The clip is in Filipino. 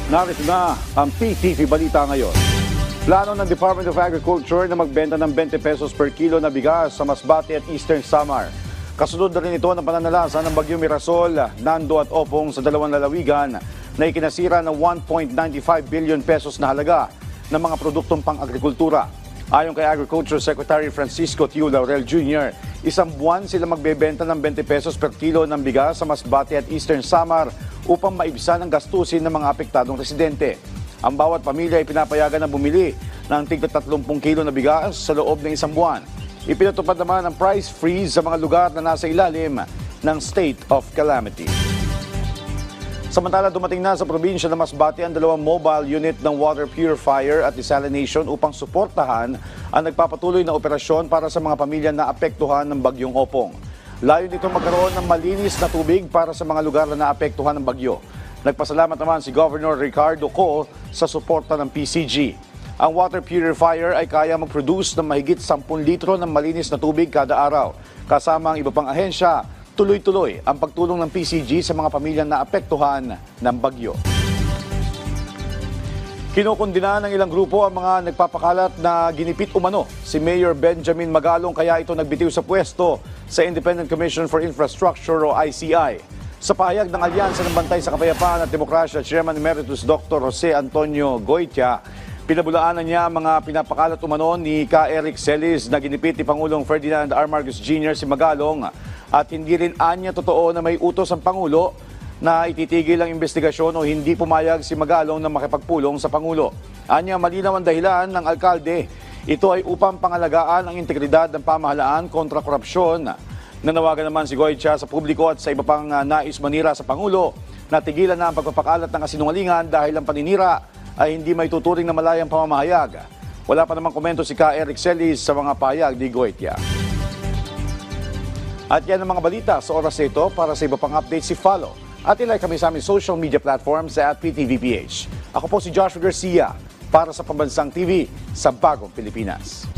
Narito na ang PTV Balita ngayon. Plano ng Department of Agriculture na magbenta ng 20 pesos per kilo na bigas sa Masbate at Eastern Samar. Kasunod na rin ito ng pananalasa ng Bagyong Mirasol, Nando at Opong sa dalawang lalawigan na ikinasira ng 1.95 billion pesos na halaga ng mga produktong pang-agrikultura. Ayon kay Agriculture Secretary Francisco Tiu Laurel Jr., isang buwan sila magbebenta ng 20 pesos per kilo ng bigas sa Masbate at Eastern Samar upang maibsan ang gastusin ng mga apektadong residente. Ang bawat pamilya ay pinapayagan na bumili ng tigda 30 kilo na bigas sa loob ng isang buwan. Ipinatupad naman ang price freeze sa mga lugar na nasa ilalim ng state of calamity. Samantala, dumating na sa probinsya ng Masbate ang dalawang mobile unit ng water purifier at desalination upang suportahan ang nagpapatuloy na operasyon para sa mga pamilya na apektuhan ng Bagyong Opong. Layo nito magkaroon ng malinis na tubig para sa mga lugar na naapektuhan ng bagyo. Nagpasalamat naman si Governor Ricardo Co sa suporta ng PCG. Ang water purifier ay kaya mag-produce ng mahigit 10 litro ng malinis na tubig kada araw. Kasama ang iba pang ahensya, tuloy-tuloy ang pagtulong ng PCG sa mga pamilyang naapektuhan ng bagyo. Kinukundina ng ilang grupo ang mga nagpapakalat na ginipit umano si Mayor Benjamin Magalong kaya ito nagbitiw sa pwesto sa Independent Commission for Infrastructure o ICI. Sa pahayag ng Alyansa ng Bantay sa Kapayapaan at Demokrasya, Chairman Emeritus Dr. Jose Antonio Goitia, pinabulaanan niya ang mga pinapakalat umano ni Ka Eric Celis na ginipit ni Pangulong Ferdinand R. Marcos Jr. si Magalong at hindi rin anya totoo na may utos ang Pangulo na ititigil ang investigasyon o hindi pumayag si Magalong na makipagpulong sa Pangulo. Anya malinaw ang dahilan ng alkalde. Ito ay upang pangalagaan ang integridad ng pamahalaan kontra korupsyon. Nanawagan naman si Goitia sa publiko at sa iba pang nais manira sa Pangulo na tigilan na ang pagpapakalat ng kasinungalingan dahil ang paninira ay hindi may tuturing na malayang pamamahayag. Wala pa namang komento si Ka Eric Celis sa mga pahayag ni Goitia. At yan ang mga balita sa oras na ito. Para sa iba pang updates, follow at ilike kami sa aming social media platforms at PTVPH. Ako po si Joshua Garcia para sa Pambansang TV sa Bagong Pilipinas.